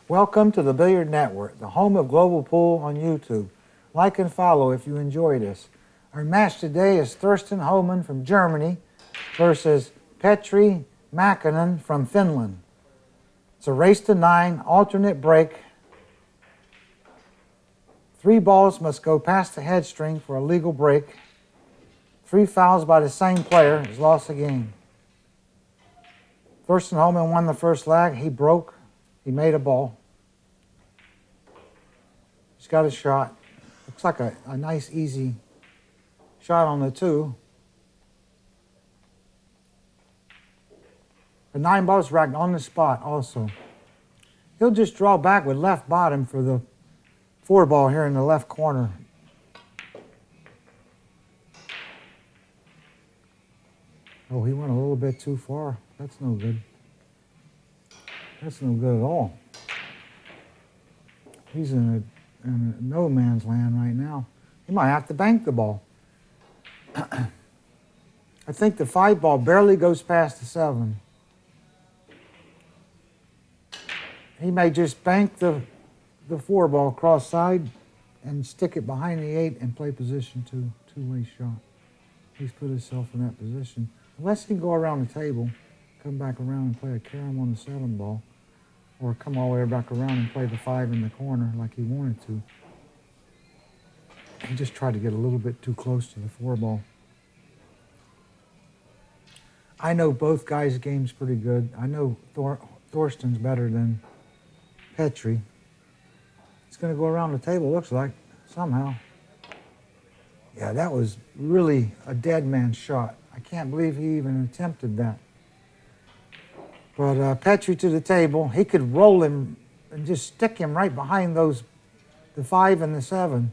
Welcome to the Billiard Network, the home of global pool on YouTube. Like and follow if you enjoy this. Our match today is Thorsten HOHMANN from Germany versus Petri MAKKONEN from Finland. It's a race to 9, alternate break. 3 balls must go past the head string for a legal break. 3 fouls by the same player is lost a game. Thorsten HOHMANN won the first leg. He broke. He made a ball. He's got a shot. Looks like a nice, easy shot on the 2. The 9 balls racked on the spot also. He'll just draw back with left bottom for the 4 ball here in the left corner. Oh, he went a little bit too far. That's no good. That's no good at all. He's in a no man's land right now. He might have to bank the ball. I think the 5 ball barely goes past the 7. He may just bank the 4 ball cross side and stick it behind the 8 and play position 2, two-way shot. He's put himself in that position. Unless he can go around the table, come back around and play a carom on the 7 ball, or come all the way back around and play the 5 in the corner like he wanted to. He just tried to get a little bit too close to the 4 ball. I know both guys' games pretty good. I know Thorsten's better than Petri. He's going to go around the table, looks like, somehow. Yeah, that was really a dead man's shot. I can't believe he even attempted that. But Petri to the table. He could roll him and just stick him right behind the 5 and the 7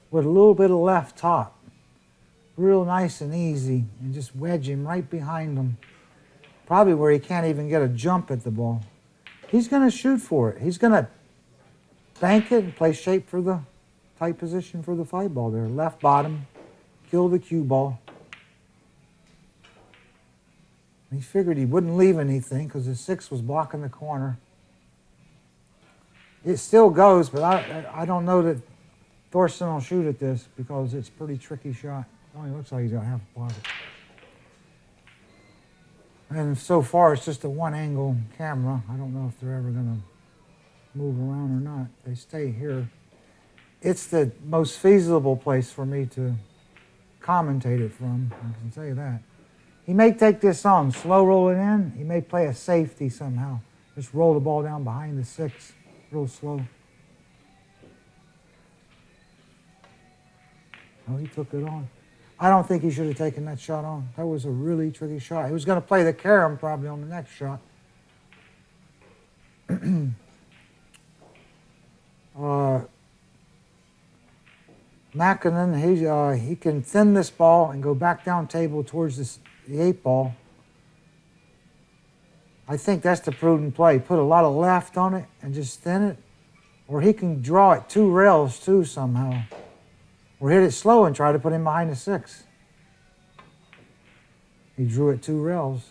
with a little bit of left top. Real nice and easy, and just wedge him right behind him. Probably where he can't even get a jump at the ball. He's going to shoot for it. He's going to bank it and play shape for the tight position for the 5 ball there. Left bottom, kill the cue ball. He figured he wouldn't leave anything because the 6 was blocking the corner. It still goes, but I don't know that Thorsten will shoot at this because it's a pretty tricky shot. It only looks like he's got half a pocket. And so far, it's just a one-angle camera. I don't know if they're ever going to move around or not. They stay here. It's the most feasible place for me to commentate it from, I can say that. He may take this on, slow roll it in. He may play a safety somehow. Just roll the ball down behind the 6, real slow. Oh, he took it on. I don't think he should have taken that shot on. That was a really tricky shot. He was going to play the carom probably on the next shot. MAKKONEN, he can thin this ball and go back down table towards the 8 ball. I think that's the prudent play. Put a lot of left on it and just thin it. Or he can draw it 2 rails too somehow. Or hit it slow and try to put him behind the 6. He drew it 2 rails.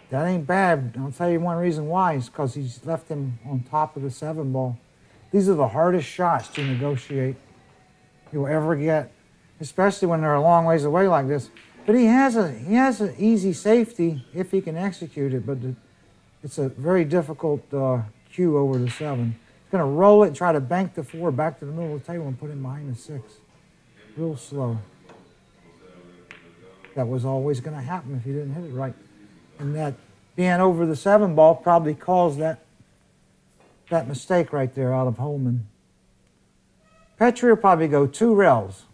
That ain't bad. I'll tell you one reason why. It's because he's left him on top of the 7 ball. These are the hardest shots to negotiate you'll ever get, especially when they're a long ways away like this. But he has an easy safety if he can execute it, but it's a very difficult cue over the 7. He's going to roll it and try to bank the 4 back to the middle of the table and put him behind the 6. Real slow. That was always going to happen if he didn't hit it right. And that being over the 7 ball probably caused that mistake right there out of HOHMANN. Petri will probably go 2 rails.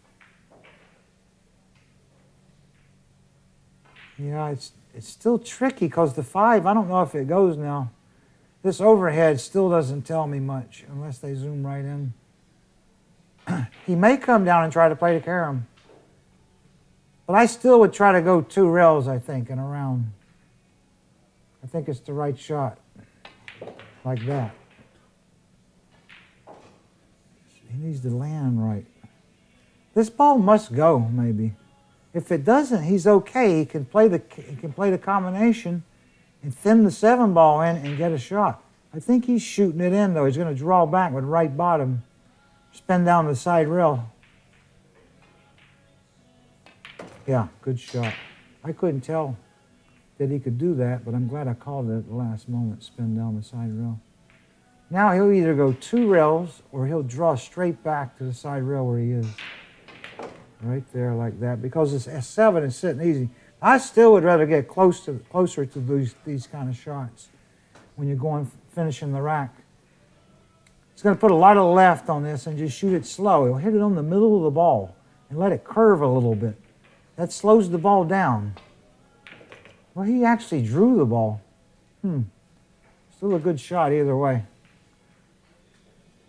Yeah, it's still tricky because the 5, I don't know if it goes now. This overhead still doesn't tell me much unless they zoom right in. He may come down and try to play the carom. But I still would try to go 2 rails, I think, and around. I think it's the right shot. Like that. He needs to land right. This ball must go, maybe. If it doesn't, he's okay. He can play the combination and thin the 7 ball in and get a shot. I think he's shooting it in, though. He's going to draw back with right bottom, spin down the side rail. Yeah, good shot. I couldn't tell that he could do that, but I'm glad I called it at the last moment, spin down the side rail. Now he'll either go 2 rails or he'll draw straight back to the side rail where he is. Right there like that, because this S7 is sitting easy. I still would rather get closer to these kind of shots when you're going finishing the rack. It's going to put a lot of left on this and just shoot it slow. He'll hit it on the middle of the ball and let it curve a little bit. That slows the ball down. Well, he actually drew the ball. Still a good shot either way.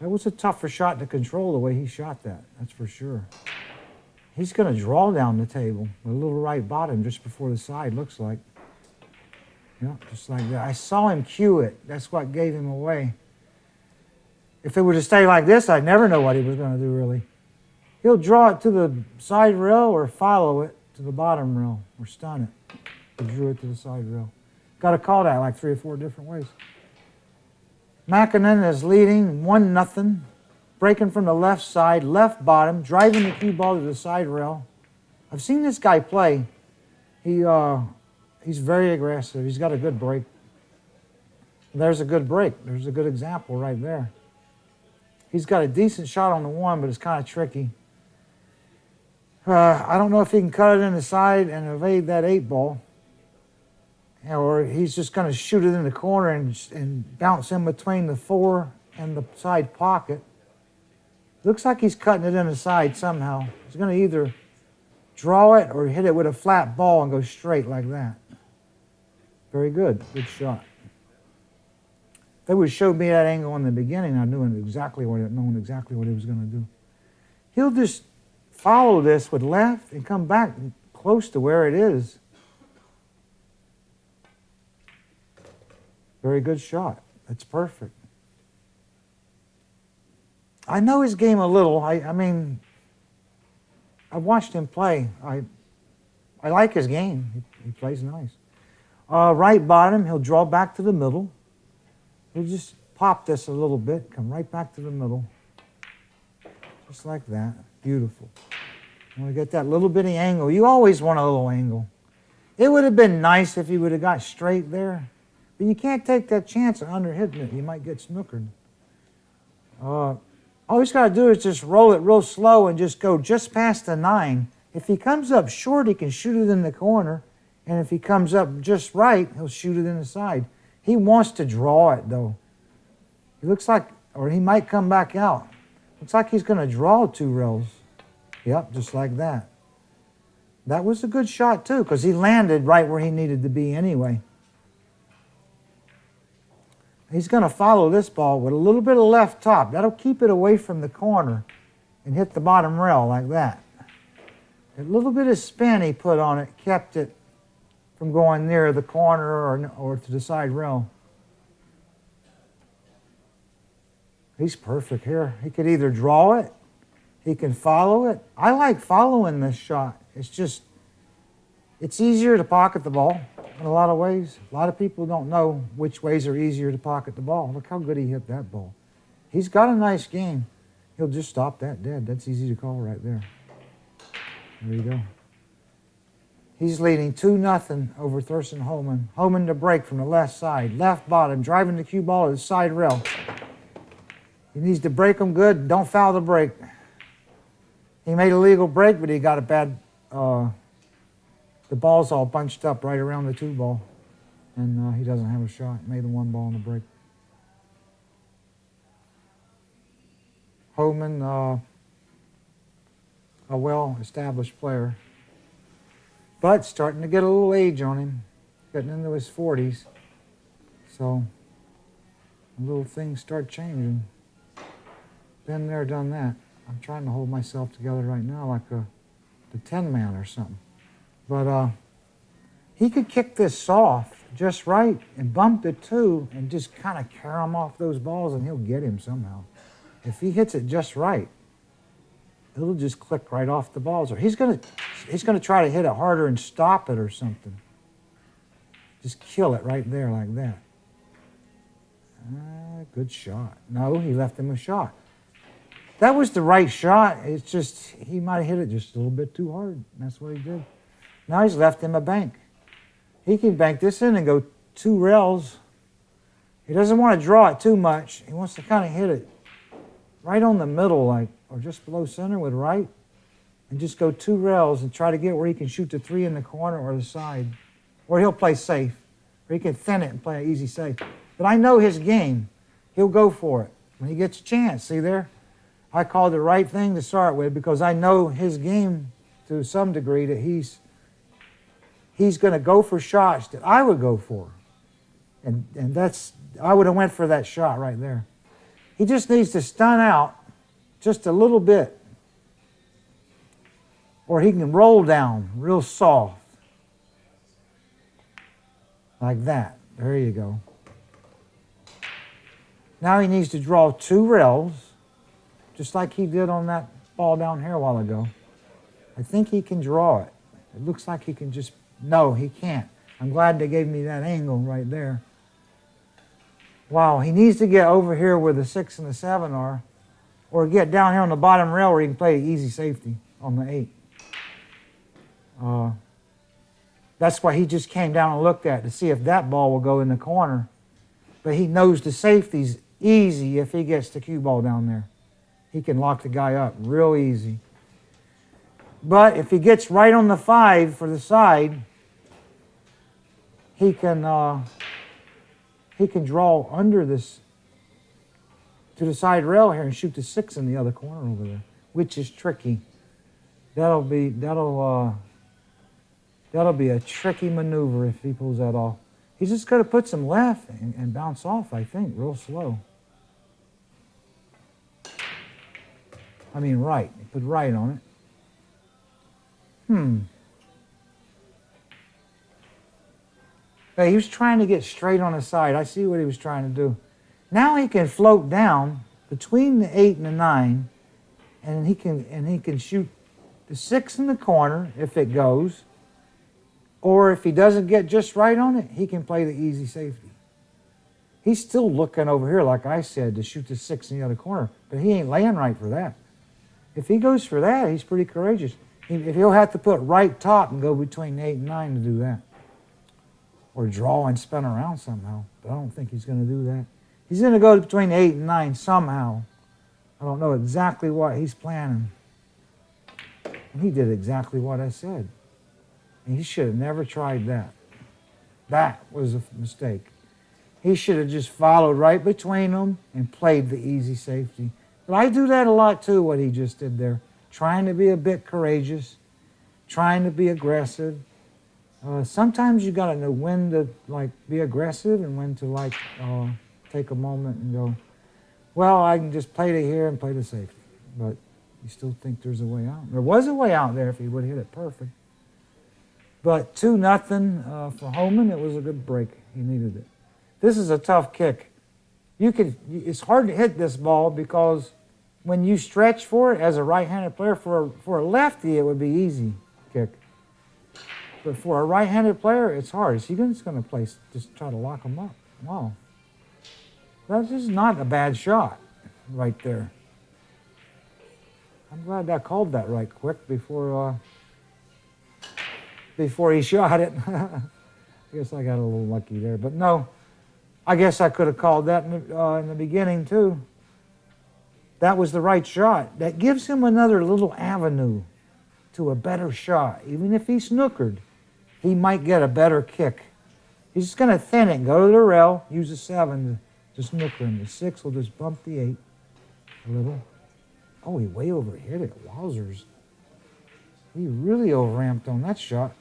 That was a tougher shot to control the way he shot that, that's for sure. He's going to draw down the table with a little right bottom just before the side, looks like. Yeah, just like that. I saw him cue it. That's what gave him away. If it were to stay like this, I'd never know what he was going to do, really. He'll draw it to the side rail or follow it to the bottom rail or stun it. He drew it to the side rail. Got to call that like 3 or 4 different ways. Makkonen is leading 1-0. Breaking from the left side, left bottom, driving the cue ball to the side rail. I've seen this guy play. He's very aggressive. He's got a good break. There's a good break. There's a good example right there. He's got a decent shot on the 1, but it's kind of tricky. I don't know if he can cut it in the side and evade that 8 ball. Or he's just going to shoot it in the corner and bounce in between the 4 and the side pocket. Looks like he's cutting it in the side somehow. He's going to either draw it or hit it with a flat ball and go straight like that. Very good. Good shot. If they would have showed me that angle in the beginning, I knew exactly what he was going to do. He'll just follow this with left and come back close to where it is. Very good shot. That's perfect. I know his game a little. I mean, I've watched him play. I like his game. He plays nice. Right bottom, he'll draw back to the middle. He'll just pop this a little bit, come right back to the middle. Just like that. Beautiful. You want to get that little bitty angle. You always want a little angle. It would have been nice if he would have got straight there. But you can't take that chance of under-hitting it. You might get snookered. All he's got to do is just roll it real slow and just go just past the 9. If he comes up short, he can shoot it in the corner. And if he comes up just right, he'll shoot it in the side. He wants to draw it, though. He looks like, or he might come back out. Looks like he's going to draw 2 rails. Yep, just like that. That was a good shot, too, because he landed right where he needed to be anyway. He's going to follow this ball with a little bit of left top. That'll keep it away from the corner and hit the bottom rail like that. A little bit of spin he put on it kept it from going near the corner or to the side rail. He's perfect here. He could either draw it, he can follow it. I like following this shot. It's easier to pocket the ball in a lot of ways. A lot of people don't know which ways are easier to pocket the ball. Look how good he hit that ball. He's got a nice game. He'll just stop that dead. That's easy to call right there. There you go. He's leading 2-0 over Thorsten HOHMANN. HOHMANN to break from the left side. Left bottom, driving the cue ball to the side rail. He needs to break them good. Don't foul the break. He made a legal break, but he got a bad... the ball's all bunched up right around the 2 ball. And he doesn't have a shot. Made the 1 ball on the break. HOHMANN, a well-established player. But starting to get a little age on him. Getting into his 40s. So, little things start changing. Been there, done that. I'm trying to hold myself together right now like the 10-man or something. But he could kick this soft just right and bump it too and just kind of carry him off those balls and he'll get him somehow. If he hits it just right, it'll just click right off the balls. Or he's gonna try to hit it harder and stop it or something. Just kill it right there like that. Good shot. No, he left him a shot. That was the right shot. It's just, he might have hit it just a little bit too hard. That's what he did. Now he's left him a bank. He can bank this in and go 2 rails. He doesn't want to draw it too much. He wants to kind of hit it right on the middle, like, or just below center with right, and just go 2 rails and try to get where he can shoot the 3 in the corner or the side. Or he'll play safe. Or he can thin it and play an easy safe. But I know his game. He'll go for it when he gets a chance. See there? I called the right thing to start with because I know his game to some degree that he's going to go for shots that I would go for. And that's, I would have went for that shot right there. He just needs to stun out just a little bit. Or he can roll down real soft. Like that. There you go. Now he needs to draw 2 rails, just like he did on that ball down here a while ago. I think he can draw it. It looks like he can just, no, he can't. I'm glad they gave me that angle right there. Wow, he needs to get over here where the 6 and the 7 are, or get down here on the bottom rail where he can play easy safety on the 8. That's why he just came down and looked at to see if that ball will go in the corner. But he knows the safety's easy if he gets the cue ball down there. He can lock the guy up real easy. But if he gets right on the 5 for the side, he can draw under this to the side rail here and shoot the 6 in the other corner over there, which is tricky. That'll be a tricky maneuver if he pulls that off. He's just going to put some left and bounce off, I think, real slow. I mean right. He put right on it. But he was trying to get straight on the side. I see what he was trying to do. Now he can float down between the 8 and the 9, and he can shoot the 6 in the corner if it goes. Or if he doesn't get just right on it, he can play the easy safety. He's still looking over here, like I said, to shoot the 6 in the other corner. But he ain't laying right for that. If he goes for that, he's pretty courageous. He'll have to put right top and go between 8 and 9 to do that. Or draw and spin around somehow. But I don't think he's going to do that. He's going to go between 8 and 9 somehow. I don't know exactly what he's planning. And he did exactly what I said. He should have never tried that. That was a mistake. He should have just followed right between them and played the easy safety. But I do that a lot too, what he just did there. Trying to be a bit courageous, trying to be aggressive. Sometimes you got to know when to be aggressive and when to take a moment and go, well, I can just play to here and play to safety. But you still think there's a way out. There was a way out there if he would have hit it perfect. But 2-0 for Homan. It was a good break. He needed it. This is a tough kick. It's hard to hit this ball because when you stretch for it as a right-handed player, for a lefty it would be easy kick. But for a right-handed player, it's hard. He's just going to just try to lock him up. Wow. That's just not a bad shot right there. I'm glad I called that right quick before he shot it. I guess I got a little lucky there. But no, I guess I could have called that in the beginning too. That was the right shot. That gives him another little avenue to a better shot. Even if he snookered, he might get a better kick. He's just going to thin it, go to the rail, use a 7 to snooker him. The 6 will just bump the 8 a little. Oh, he way overhit it. Wowzers. He really overamped on that shot.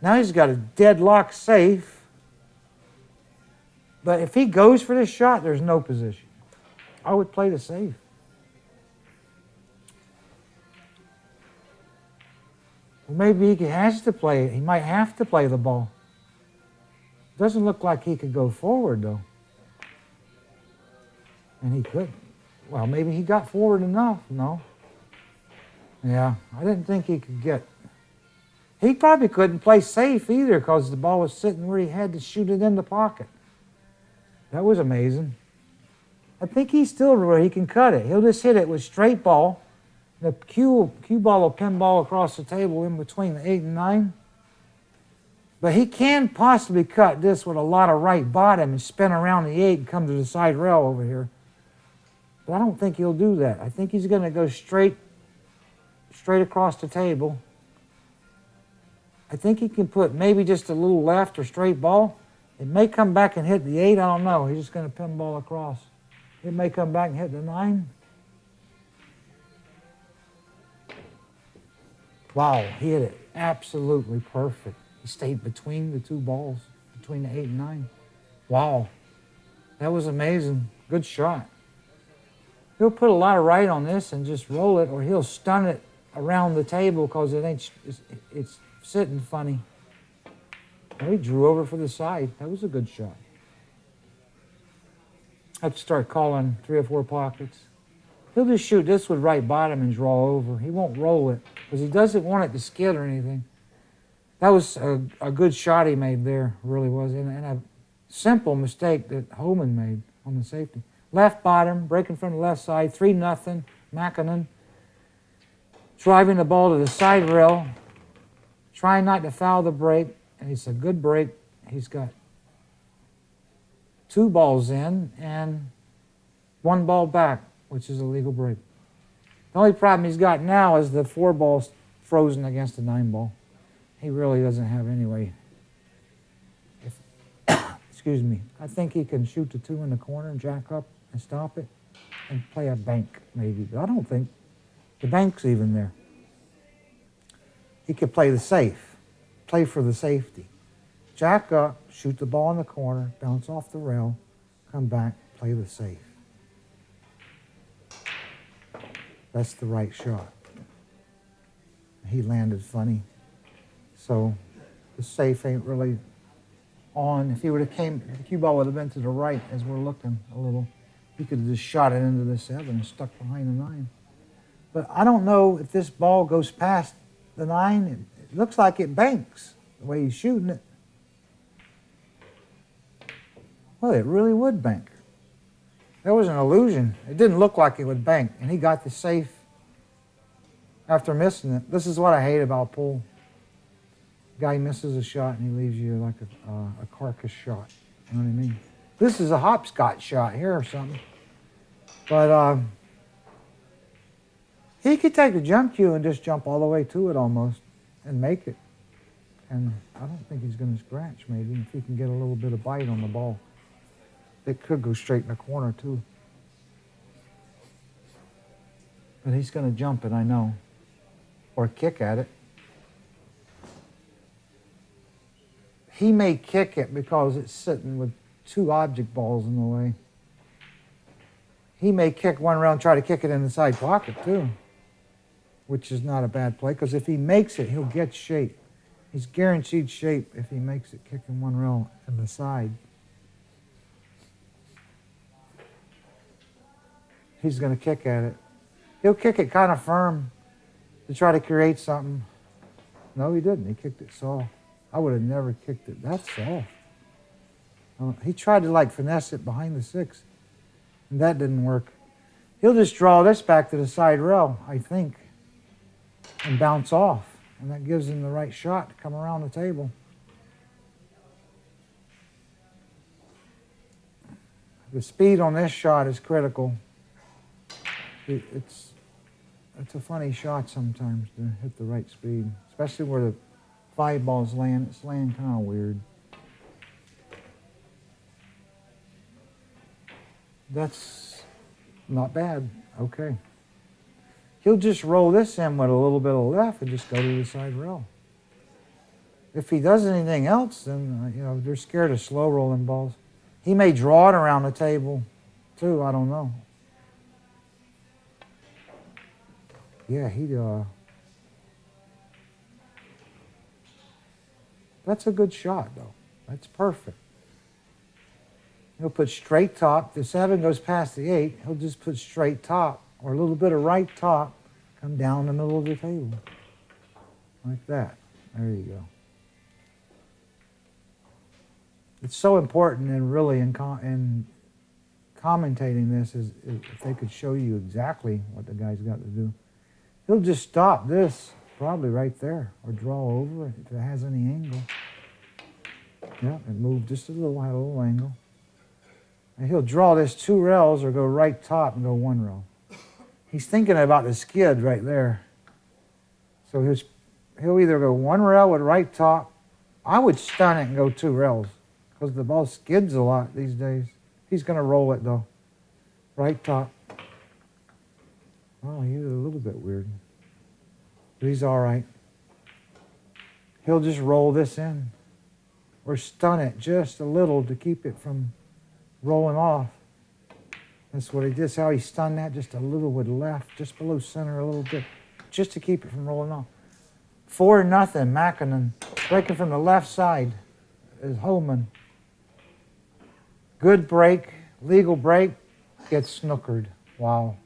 Now he's got a deadlock safe. But if he goes for this shot, there's no position. I would play the safe. Well, maybe he has to play it. He might have to play the ball. Doesn't look like he could go forward, though. And he could. Well, maybe he got forward enough. No. Yeah, I didn't think he could get He probably couldn't play safe either because the ball was sitting where he had to shoot it in the pocket. That was amazing. I think he's still where he can cut it. He'll just hit it with straight ball. The cue ball will pinball across the table in between the 8 and 9. But he can possibly cut this with a lot of right bottom and spin around the 8 and come to the side rail over here. But I don't think he'll do that. I think he's going to go straight across the table. I think he can put maybe just a little left or straight ball. It may come back and hit the 8. I don't know. He's just going to pinball across. It may come back and hit the 9. Wow, he hit it absolutely perfect. He stayed between the two balls, between the 8 and 9. Wow, that was amazing. Good shot. He'll put a lot of right on this and just roll it, or he'll stun it around the table because it's sitting funny. And he drew over for the side. That was a good shot. I have to start calling 3 or 4 pockets. He'll just shoot this with right bottom and draw over. He won't roll it because he doesn't want it to skid or anything. That was a good shot he made there, really was. And a simple mistake that Homan made on the safety. Left bottom, breaking from the left side, 3-0, Makkonen. Driving the ball to the side rail, trying not to foul the break, and it's a good break. He's got 2 balls in and 1 ball back, which is a legal break. The only problem he's got now is the 4 balls frozen against the 9 ball. He really doesn't have any way. Excuse me. I think he can shoot the 2 in the corner and jack up and stop it and play a bank maybe. But I don't think the bank's even there. He could play the safe, play for the safety. Jack up, shoot the ball in the corner, bounce off the rail, come back, play the safe. That's the right shot. He landed funny. So the safe ain't really on. If he would have came, the cue ball would have been to the right as we're looking a little. He could have just shot it into the 7 and stuck behind the 9. But I don't know if this ball goes past the 9. It looks like it banks the way he's shooting it. Well, it really would bank. That was an illusion. It didn't look like it would bank, and he got the safe after missing it. This is what I hate about pool. Guy misses a shot and he leaves you like a carcass shot. You know what I mean? This is a hopscotch shot here or something. But he could take the jump cue and just jump all the way to it almost and make it. And I don't think he's going to scratch maybe if he can get a little bit of bite on the ball. It could go straight in the corner too. But he's going to jump it, I know. Or kick at it. He may kick it because it's sitting with 2 object balls in the way. He may kick one around and try to kick it in the side pocket too, which is not a bad play because if he makes it, he'll get shape. He's guaranteed shape if he makes it kicking one rail in the side. He's going to kick at it. He'll kick it kind of firm to try to create something. No, he didn't. He kicked it soft. I would have never kicked it that soft. He tried to like finesse it behind the 6, and that didn't work. He'll just draw this back to the side rail, I think, and bounce off, and that gives him the right shot to come around the table. The speed on this shot is critical. It's a funny shot sometimes to hit the right speed, especially where the 5 balls land. It's laying kind of weird. That's not bad. Okay. He'll just roll this in with a little bit of left and just go to the side rail. If he does anything else, then they're scared of slow rolling balls. He may draw it around the table too. I don't know. Yeah, that's a good shot, though. That's perfect. He'll put straight top. The 7 goes past the 8. He'll just put straight top or a little bit of right top, come down the middle of the table. Like that. There you go. It's so important, and really in commentating this is if they could show you exactly what the guy's got to do. He'll just stop this probably right there, or draw over it if it has any angle. Yeah, it moved just a little, had a little angle. And he'll draw this 2 rails or go right top and go 1 rail. He's thinking about the skid right there. So he'll either go 1 rail with right top. I would stun it and go 2 rails because the ball skids a lot these days. He's going to roll it though. Right top. Oh, he's a little bit weird. But he's all right. He'll just roll this in or stun it just a little to keep it from rolling off. That's what he did. That's how he stunned that, just a little with left, just below center a little bit, just to keep it from rolling off. 4-0, Makkonen. Breaking from the left side is Homan. Good break, legal break, gets snookered. Wow.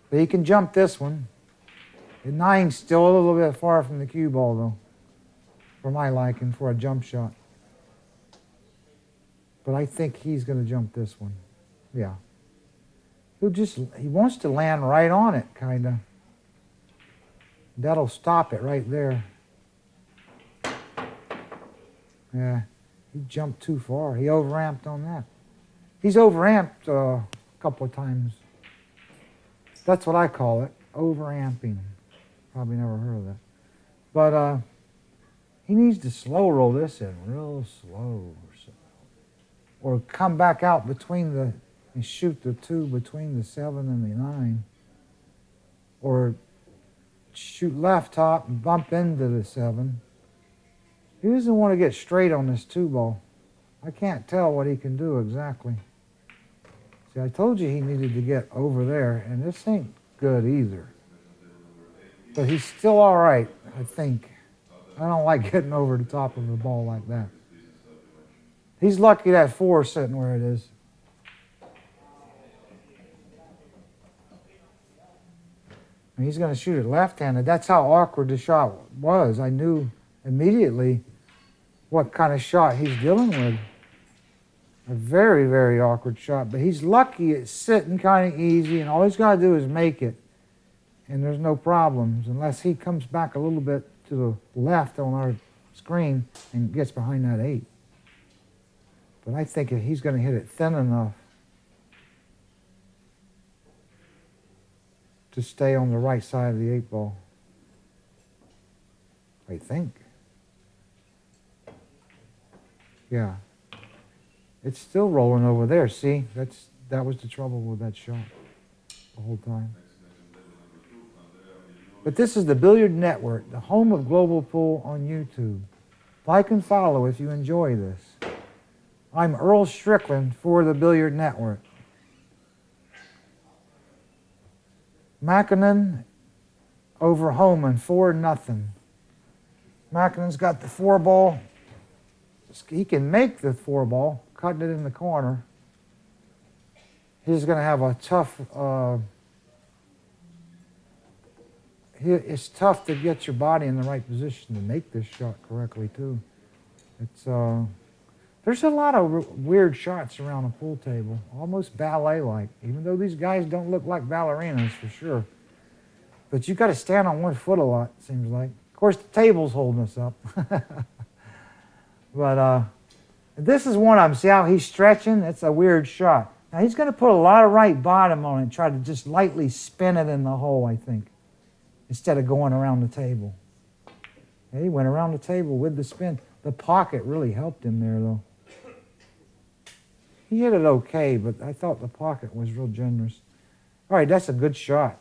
But he can jump this one. The 9's still a little bit far from the cue ball, though, for my liking, for a jump shot. But I think he's going to jump this one. Yeah. He wants to land right on it, kind of. That'll stop it right there. Yeah, he jumped too far. He overamped on that. He's overamped a couple of times. That's what I call it, overamping. Probably never heard of that. But he needs to slow roll this in, real slow. Or come back out between and shoot the 2 between the 7 and the 9. Or shoot left top and bump into the 7. He doesn't want to get straight on this 2 ball. I can't tell what he can do exactly. See, I told you he needed to get over there, and this ain't good either. But he's still all right, I think. I don't like getting over the top of the ball like that. He's lucky that 4 is sitting where it is. And he's going to shoot it left-handed. That's how awkward the shot was. I knew immediately what kind of shot he's dealing with. A very, very awkward shot. But he's lucky it's sitting kind of easy, and all he's got to do is make it. And there's no problems, unless he comes back a little bit to the left on our screen and gets behind that 8. But I think he's going to hit it thin enough to stay on the right side of the 8 ball. I think. Yeah. It's still rolling over there. See, that was the trouble with that shot the whole time. But this is the Billiard Network, the home of global pool on YouTube. Like and follow if you enjoy this. I'm Earl Strickland for the Billiard Network. Makkonen over Homan, 4-0. Makkonen's got the 4 ball. He can make the 4 ball, cutting it in the corner. He's going to have a tough... it's tough to get your body in the right position to make this shot correctly, too. It's... There's a lot of weird shots around a pool table, almost ballet-like, even though these guys don't look like ballerinas for sure. But you've got to stand on 1 foot a lot, it seems like. Of course, the table's holding us up. But this is one of them. See how he's stretching? It's a weird shot. Now, he's going to put a lot of right bottom on it and try to just lightly spin it in the hole, I think, instead of going around the table. Yeah, he went around the table with the spin. The pocket really helped him there, though. He hit it okay, but I thought the pocket was real generous. All right, that's a good shot.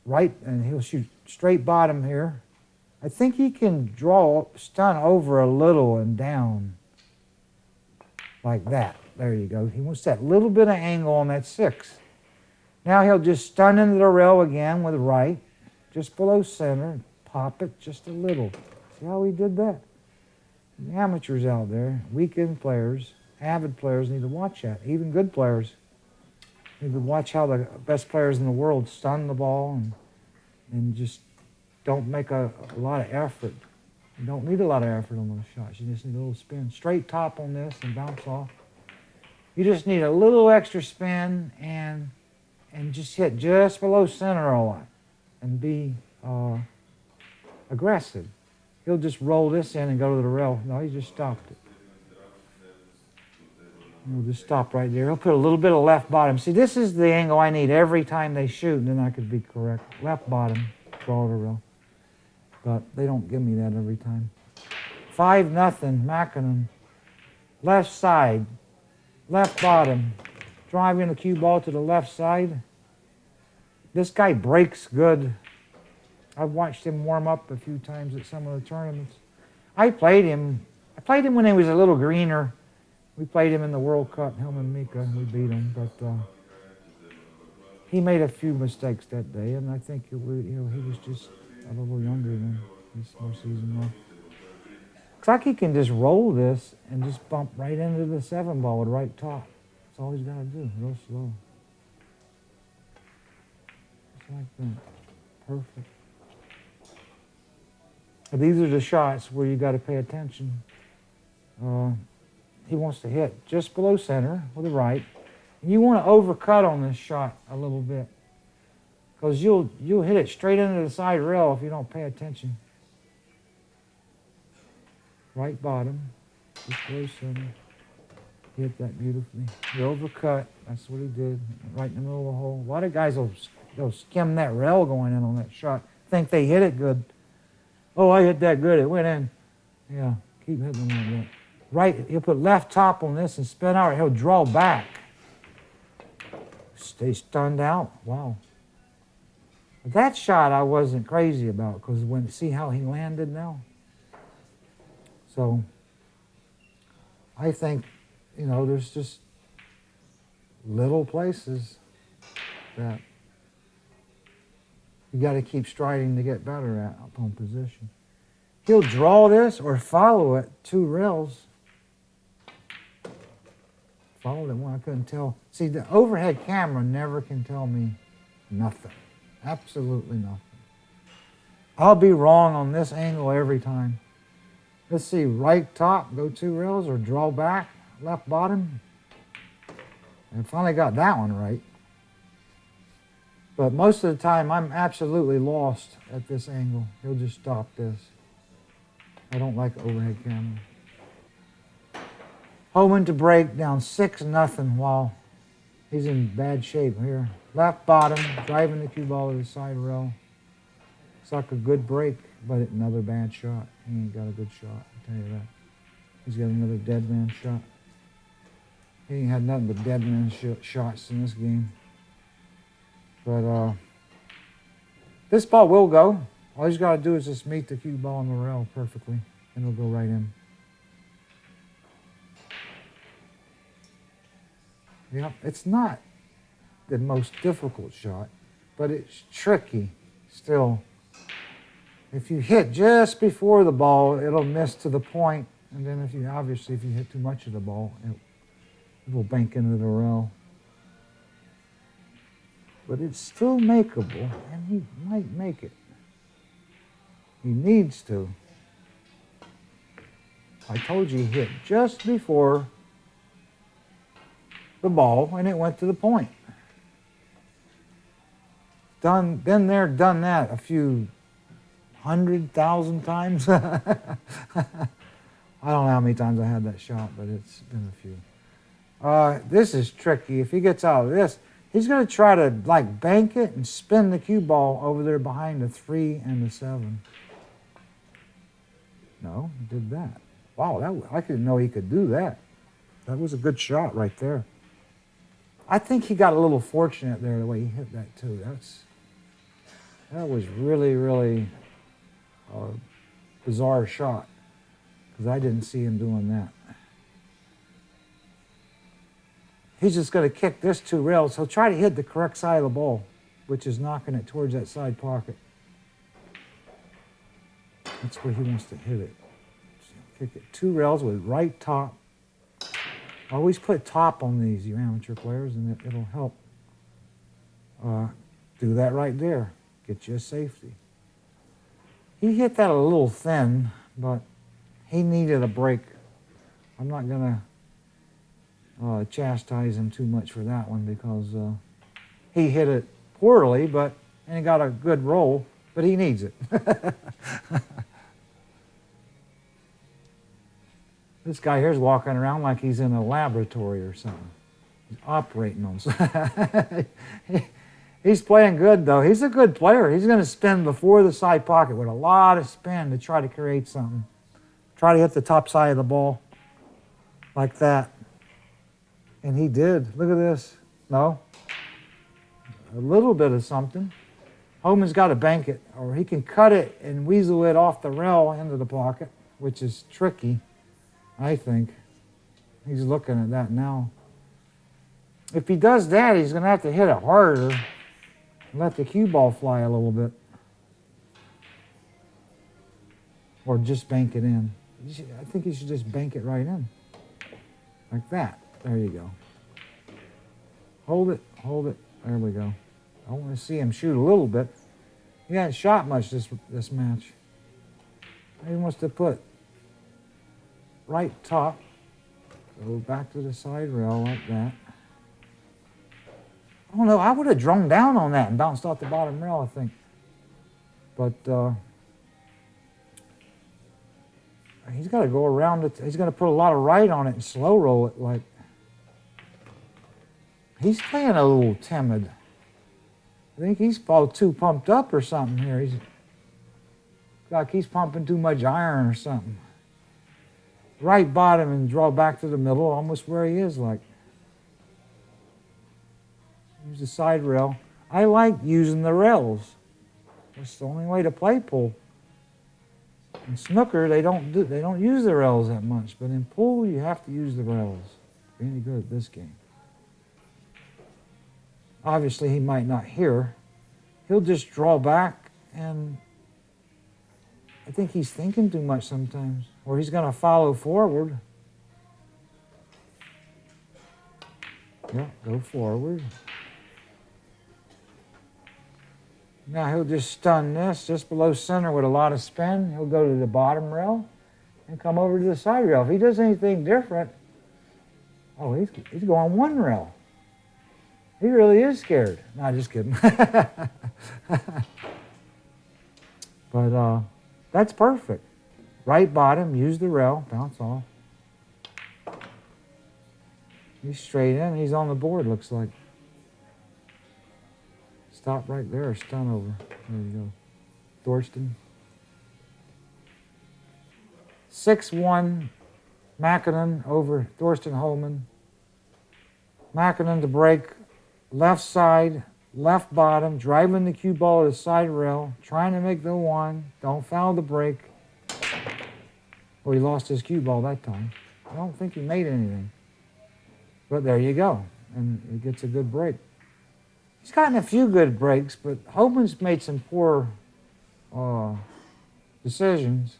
Right, and he'll shoot straight bottom here. I think he can stun over a little and down. Like that. There you go. He wants that little bit of angle on that 6. Now he'll just stun into the rail again with right, just below center. Pop it just a little. See how he did that? The amateurs out there, weekend players, avid players need to watch that. Even good players need to watch how the best players in the world stun the ball and just don't make a lot of effort You don't need a lot of effort on those shots. You just need a little spin. Straight top on this and bounce off. You just need a little extra spin and just hit just below center a lot and be aggressive. He'll just roll this in and go to the rail. No, he just stopped it. He'll just stop right there. He'll put a little bit of left bottom. See, this is the angle I need every time they shoot, and then I could be correct. Left bottom, draw the rail. But they don't give me that every time. 5-0, Makkonen. Left side, left bottom. Driving the cue ball to the left side. This guy breaks good. I've watched him warm up a few times at some of the tournaments. I played him when he was a little greener. We played him in the World Cup, him and Mika. We beat him, but he made a few mistakes that day, and I think he was just a little younger than this more season left. Looks like he can just roll this and just bump right into the 7 ball with right top. That's all he's got to do, real slow. Just like that. Perfect. These are the shots where you got to pay attention. He wants to hit just below center with the right. And you want to overcut on this shot a little bit, because you'll hit it straight into the side rail if you don't pay attention. Right bottom, just below center. He hit that beautifully. He overcut. That's what he did, right in the middle of the hole. A lot of guys will skim that rail going in on that shot. Think they hit it good. Oh, I hit that good. It went in. Yeah, keep hitting them like that. Right, he'll put left top on this and spin out. He'll draw back. Stay stunned out. Wow. But that shot I wasn't crazy about, because see how he landed now? So I think, there's just little places that you got to keep striding to get better at upon position. He'll draw this or follow it 2 rails. Followed it one, I couldn't tell. See, the overhead camera never can tell me nothing. Absolutely nothing. I'll be wrong on this angle every time. Let's see, right top, go 2 rails, or draw back, left bottom. And finally got that one right. But most of the time, I'm absolutely lost at this angle. He'll just stop this. I don't like overhead camera. Homan to break down 6-0 while he's in bad shape here. Left bottom, driving the cue ball to the side rail. Looks like a good break, but another bad shot. He ain't got a good shot, I'll tell you that. He's got another dead man shot. He ain't had nothing but dead man shots in this game. But this ball will go. All he's got to do is just meet the cue ball on the rail perfectly, and it'll go right in. Yeah, it's not the most difficult shot, but it's tricky still. If you hit just before the ball, it'll miss to the point, and then if you hit too much of the ball, it will bank into the rail. But it's still makeable, and he might make it. He needs to. I told you he hit just before the ball, and it went to the point. Been there, done that a few 100,000 times. I don't know how many times I had that shot, but it's been a few. This is tricky. If he gets out of this, he's going to try to bank it and spin the cue ball over there behind the 3 and the 7. No, he did that. Wow, I didn't know he could do that. That was a good shot right there. I think he got a little fortunate there the way he hit that too. That was really, really a bizarre shot, because I didn't see him doing that. He's just going to kick this 2 rails. He'll try to hit the correct side of the ball, which is knocking it towards that side pocket. That's where he wants to hit it. Kick it 2 rails with right top. Always put top on these, you amateur players, and it'll help. Do that right there. Get you a safety. He hit that a little thin, but he needed a break. I'm not going to chastise him too much for that one because he hit it poorly, and he got a good roll, but he needs it. This guy here's walking around like he's in a laboratory or something. He's operating on something. He's playing good, though. He's a good player. He's going to spin before the side pocket with a lot of spin to try to create something. Try to hit the top side of the ball like that. And he did. Look at this. No. A little bit of something. Homan's got to bank it, or he can cut it and weasel it off the rail into the pocket, which is tricky, I think. He's looking at that now. If he does that, he's going to have to hit it harder and let the cue ball fly a little bit. Or just bank it in. I think you should just bank it right in. Like that. There you go. Hold it, hold it. There we go. I want to see him shoot a little bit. He hasn't shot much this match. He wants to put right top. Go back to the side rail like that. I don't know. I would have drummed down on that and bounced off the bottom rail, I think. But he's got to go around it. He's going to put a lot of right on it and slow roll it like. He's playing a little timid. I think he's probably too pumped up or something here. He's like he's pumping too much iron or something. Right bottom and draw back to the middle, almost where he is like. Use the side rail. I like using the rails. That's the only way to play pool. In snooker, they don't use the rails that much, but in pool, you have to use the rails. Be any good at this game. Obviously, he might not hear. He'll just draw back, and I think he's thinking too much sometimes, or he's going to follow forward. Yeah, go forward. Now he'll just stun this just below center with a lot of spin. He'll go to the bottom rail and come over to the side rail. If he does anything different, oh, he's going one rail. He really is scared. No, just kidding. But that's perfect. Right bottom, use the rail, bounce off. He's straight in. He's on the board, looks like. Stop right there, stun over. There you go. Thorsten. 6-1, Makkonen over Thorsten HOHMANN. Makkonen to break, left side, left bottom, driving the cue ball to the side rail, trying to make the one. Don't foul the break. Well, he lost his cue ball that time. I don't think he made anything. But there you go. And he gets a good break. He's gotten a few good breaks, but Homan's made some poor decisions.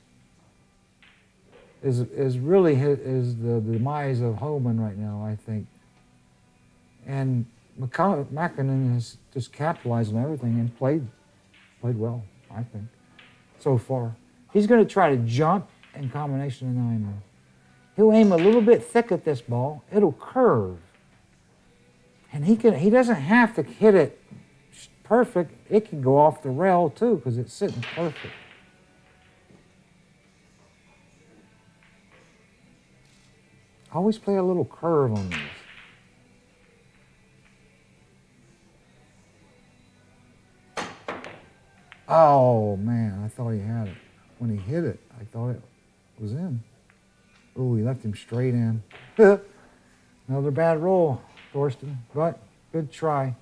Is really the demise of Homan right now, I think. And Makkonen has just capitalized on everything and played well, I think, so far. He's going to try to jump in combination of 9. He'll aim a little bit thick at this ball. It'll curve. And he doesn't have to hit it perfect. It can go off the rail too because it's sitting perfect. I always play a little curve on these. Oh man, I thought he had it. When he hit it, I thought it was in. Oh, he left him straight in. Another bad roll, Thorsten, but good try.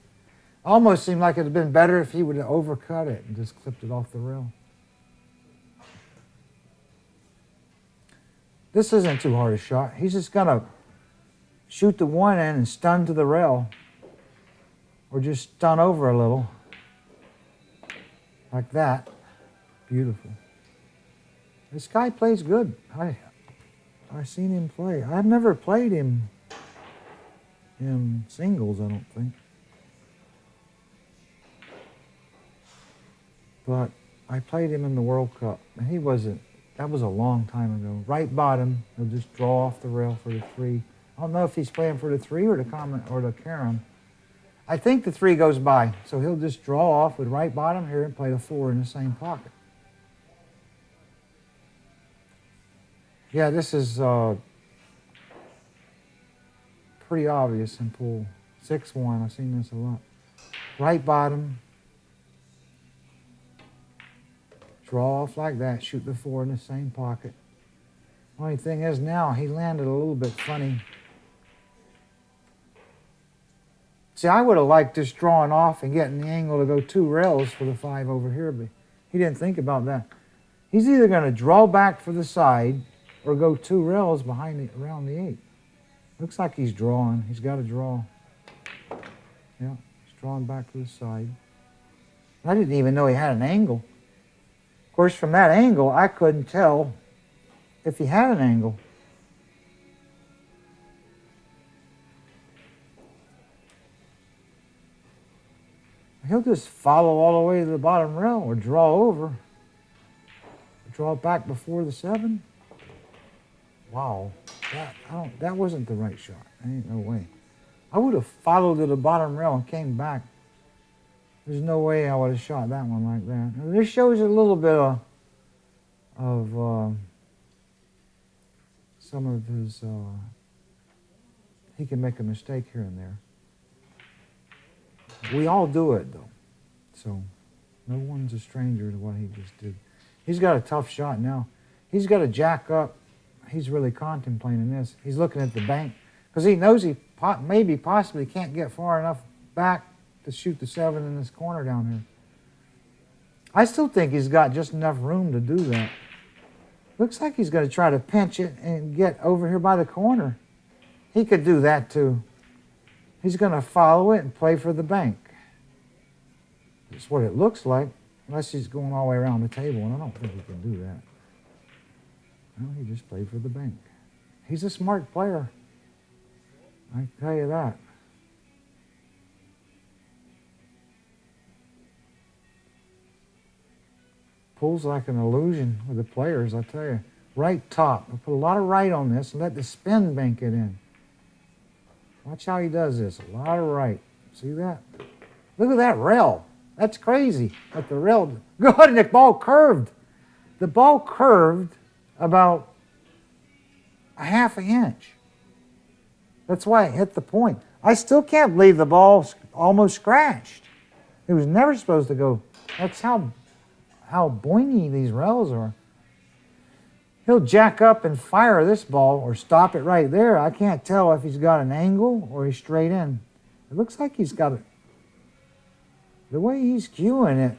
Almost seemed like it would have been better if he would have overcut it and just clipped it off the rail. This isn't too hard a shot. He's just going to shoot the one in and stun to the rail. Or just stun over a little. Like that. Beautiful. This guy plays good. I've seen him play. I've never played him in singles, I don't think. But I played him in the World Cup, and he wasn't That was a long time ago. Right bottom, he'll just draw off the rail for the 3. I don't know if he's playing for the 3 or the common or the carom. I think the 3 goes by, so he'll just draw off with right bottom here and play the 4 in the same pocket. Yeah, this is pretty obvious in pool. 6-1, I've seen this a lot. Right bottom. Draw off like that, shoot the 4 in the same pocket. Only thing is now, he landed a little bit funny. See, I would have liked just drawing off and getting the angle to go 2 rails for the 5 over here, but he didn't think about that. He's either going to draw back for the side or go 2 rails behind around the 8. Looks like he's drawing. He's got to draw. Yeah, he's drawing back for the side. I didn't even know he had an angle. Of course, from that angle, I couldn't tell if he had an angle. He'll just follow all the way to the bottom rail or draw over. Draw back before the 7. Wow, that wasn't the right shot. Ain't no way. I would have followed to the bottom rail and came back. There's no way I would have shot that one like that. Now, this shows a little bit of some of his, he can make a mistake here and there. We all do it though, so no one's a stranger to what he just did. He's got a tough shot now. He's got to jack up. He's really contemplating this. He's looking at the bank because he knows he maybe possibly can't get far enough back to shoot the 7 in this corner down here. I still think he's got just enough room to do that. Looks like he's going to try to pinch it and get over here by the corner. He could do that too. He's going to follow it and play for the bank. That's what it looks like, unless he's going all the way around the table, and I don't think he can do that. No, he just played for the bank. He's a smart player. I can tell you that. Pool's like an illusion with the players, I tell you. Right top. I put a lot of right on this and let the spin bank it in. Watch how he does this. A lot of right. See that? Look at that rail. That's crazy. But the rail, good, and the ball curved. The ball curved about a ½ inch. That's why it hit the point. I still can't believe the ball almost scratched. It was never supposed to go. That's how boingy these rails are. He'll jack up and fire this ball or stop it right there. I can't tell if he's got an angle or he's straight in. It looks like he's got it. The way he's cueing it,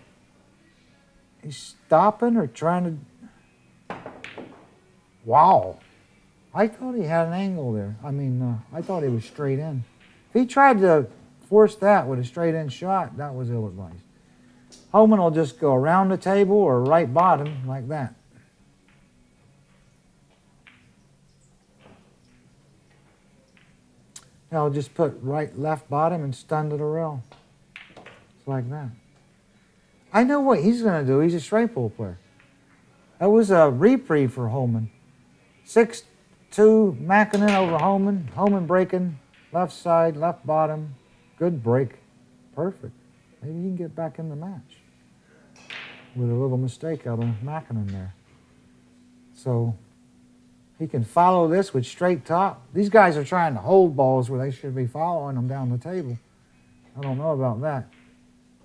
he's stopping or trying to. Wow. I thought he had an angle there. I thought he was straight in. If he tried to force that with a straight in shot, that was ill-advised. Homan will just go around the table or right bottom like that. I'll just put right, left bottom and stun to the rail. It's like that. I know what he's going to do. He's a straight pool player. That was a reprieve for Homan. 6-2 Makkonen over Homan. Homan breaking, left side, left bottom. Good break. Perfect. Maybe he can get back in the match with a little mistake out of Makkonen there. So he can follow this with straight top. These guys are trying to hold balls where they should be following them down the table. I don't know about that.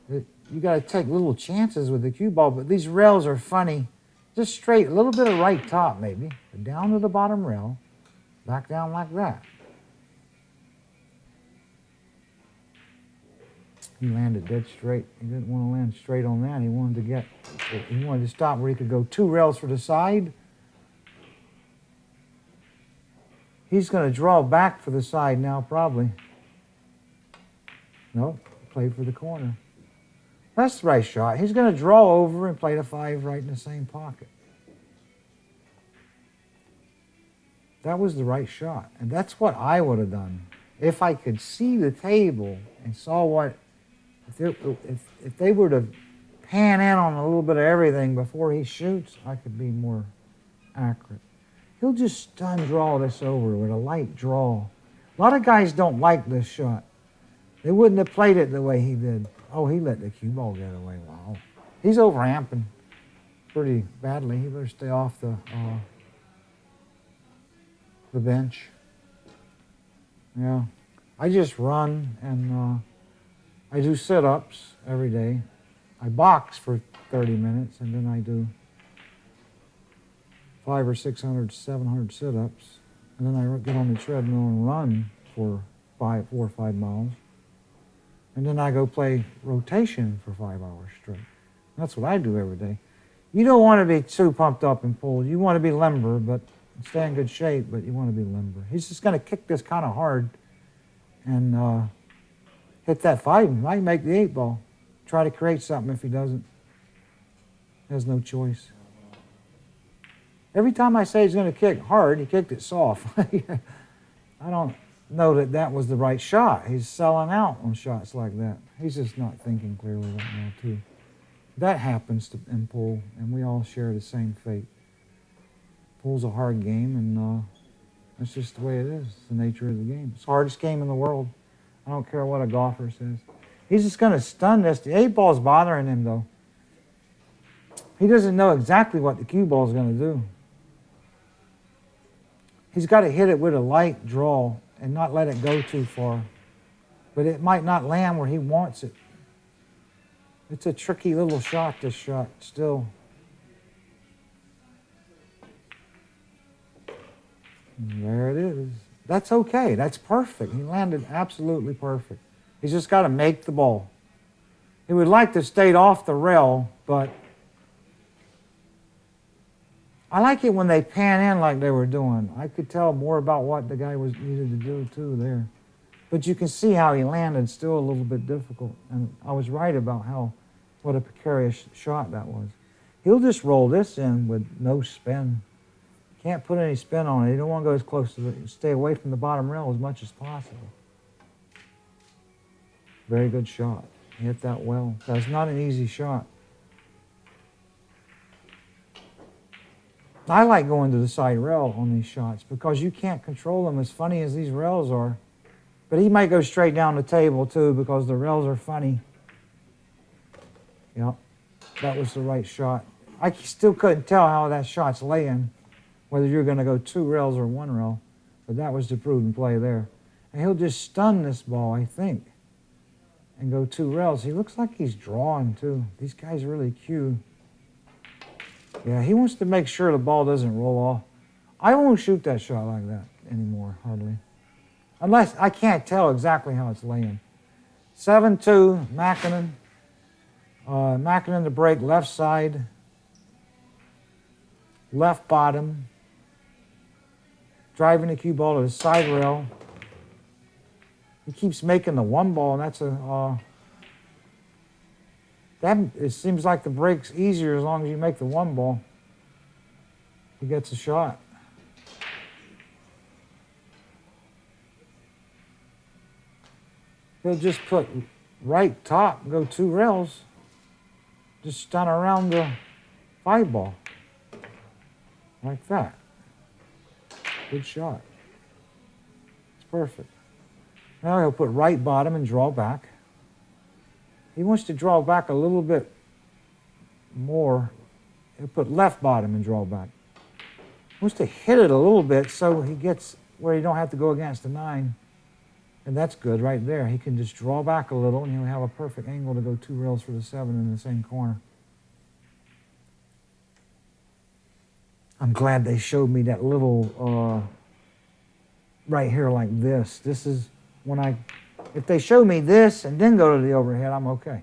You got to take little chances with the cue ball, but these rails are funny. Just straight, a little bit of right top maybe, down to the bottom rail, back down like that. He landed dead straight. He didn't want to land straight on that. He wanted to stop where he could go 2 rails for the side. He's going to draw back for the side now, probably. No, play for the corner. That's the right shot. He's going to draw over and play the 5 right in the same pocket. That was the right shot. And that's what I would have done. If I could see the table and saw what, if they were to pan in on a little bit of everything before he shoots, I could be more accurate. He'll just stun draw this over with a light draw. A lot of guys don't like this shot. They wouldn't have played it the way he did. Oh, he let the cue ball get away. Wow. He's overamping pretty badly. He better stay off the bench. Yeah. I just run and I do sit-ups every day. I box for 30 minutes and then I do 500 or 600, 700 sit-ups. And then I get on the treadmill and run for 4 or 5 miles. And then I go play rotation for 5 hours straight. That's what I do every day. You don't want to be too pumped up and pulled. You want to be limber, but stay in good shape, but you want to be limber. He's just going to kick this kind of hard and hit that 5. He might make the 8 ball. Try to create something if he doesn't. He has no choice. Every time I say he's going to kick hard, he kicked it soft. I don't know that that was the right shot. He's selling out on shots like that. He's just not thinking clearly right now, too. That happens in pool, and we all share the same fate. Pool's a hard game, and that's just the way it is. It's the nature of the game. It's the hardest game in the world. I don't care what a golfer says. He's just going to stun this. The 8 ball's bothering him, though. He doesn't know exactly what the cue ball's going to do. He's got to hit it with a light draw and not let it go too far. But it might not land where he wants it. It's a tricky little shot, this shot, still. And there it is. That's okay. That's perfect. He landed absolutely perfect. He's just got to make the ball. He would like to stay off the rail, but I like it when they pan in like they were doing. I could tell more about what the guy needed to do too there. But you can see how he landed still a little bit difficult. And I was right about what a precarious shot that was. He'll just roll this in with no spin. Can't put any spin on it. You don't want to go as close to it. Stay away from the bottom rail as much as possible. Very good shot. He hit that well. That's not an easy shot. I like going to the side rail on these shots because you can't control them, as funny as these rails are. But he might go straight down the table too because the rails are funny. Yep, that was the right shot. I still couldn't tell how that shot's laying, whether you're going to go 2 rails or 1 rail. But that was the prudent play there. And he'll just stun this ball, I think, and go 2 rails. He looks like he's drawing too. These guys really cue. Yeah, he wants to make sure the ball doesn't roll off. I won't shoot that shot like that anymore, hardly. Unless I can't tell exactly how it's laying. 7-2, Makkonen. Makkonen to break left side. Left bottom. Driving the cue ball to the side rail. He keeps making the 1 ball, and that's it seems like the break's easier as long as you make the 1 ball. He gets a shot. He'll just put right top and go 2 rails. Just stun around the 5 ball. Like that. Good shot. It's perfect. Now he'll put right bottom and draw back. He wants to draw back a little bit more. He'll put left bottom and draw back. He wants to hit it a little bit so he gets where you don't have to go against the 9. And that's good right there. He can just draw back a little and he'll have a perfect angle to go 2 rails for the 7 in the same corner. I'm glad they showed me that little right here like this. This is when if they show me this and then go to the overhead, I'm okay.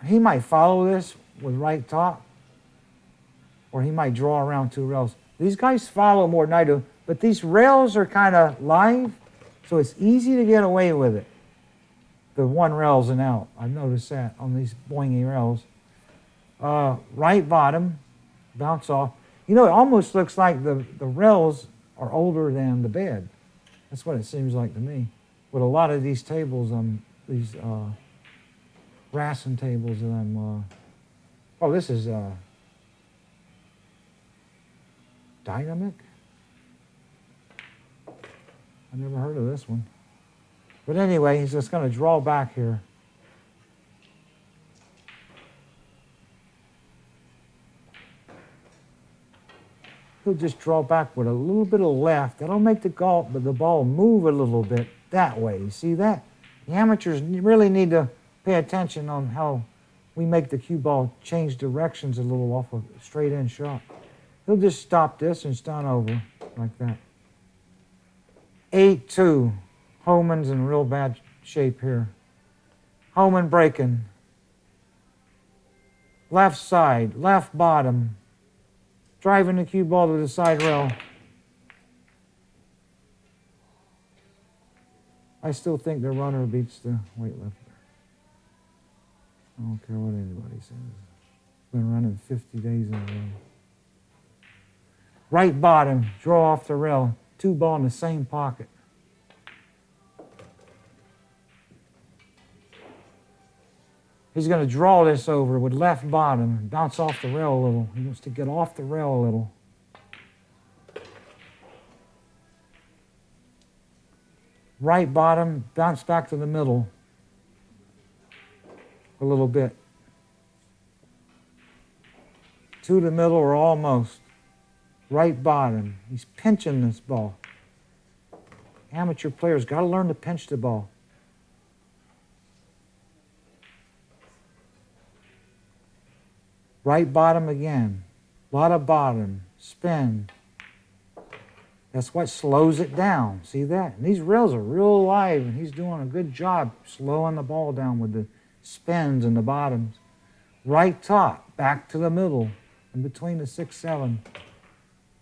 He might follow this with right top, or he might draw around 2 rails. These guys follow more than I do, but these rails are kind of live, so it's easy to get away with it. The 1 rails and out. I've noticed that on these boingy rails. Right bottom, bounce off. You know, it almost looks like the rails are older than the bed. That's what it seems like to me. With a lot of these tables, these Rassen tables that I'm, this is Dynamic? I never heard of this one. But anyway, he's just going to draw back here. He'll just draw back with a little bit of left. That'll make the ball move a little bit that way. You see that? The amateurs really need to pay attention on how we make the cue ball change directions a little off a straight-in shot. He'll just stop this and stun over like that. 8-2. Homan's in real bad shape here. Homan breaking. Left side, left bottom. Driving the cue ball to the side rail. I still think the runner beats the weightlifter. I don't care what anybody says. Been running 50 days in a row. Right bottom, draw off the rail. 2 ball in the same pocket. He's going to draw this over with left bottom and bounce off the rail a little. He wants to get off the rail a little. Right bottom, bounce back to the middle a little bit. To the middle or almost. Right bottom. He's pinching this ball. Amateur players got to learn to pinch the ball. Right bottom again. A lot of bottom. Spin. That's what slows it down. See that? And these rails are real alive, and he's doing a good job slowing the ball down with the spins and the bottoms. Right top. Back to the middle. In between the 6-7.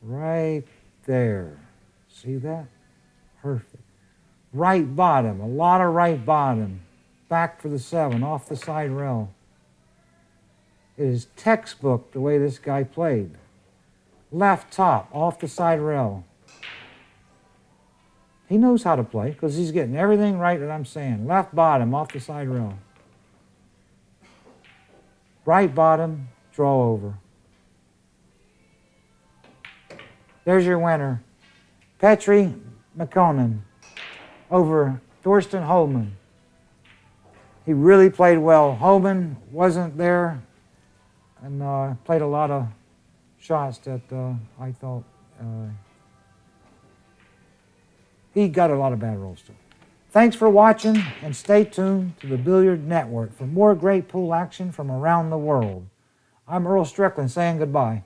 Right there. See that? Perfect. Right bottom. A lot of right bottom. Back for the 7. Off the side rail. It is textbook the way this guy played. Left top, off the side rail. He knows how to play because he's getting everything right that I'm saying. Left bottom, off the side rail. Right bottom, draw over. There's your winner. Petri MAKKONEN over Thorsten HOHMANN. He really played well. Homan wasn't there. And played a lot of shots that I thought he got a lot of bad rolls too. Thanks for watching, and stay tuned to the Billiard Network for more great pool action from around the world. I'm Earl Strickland saying goodbye.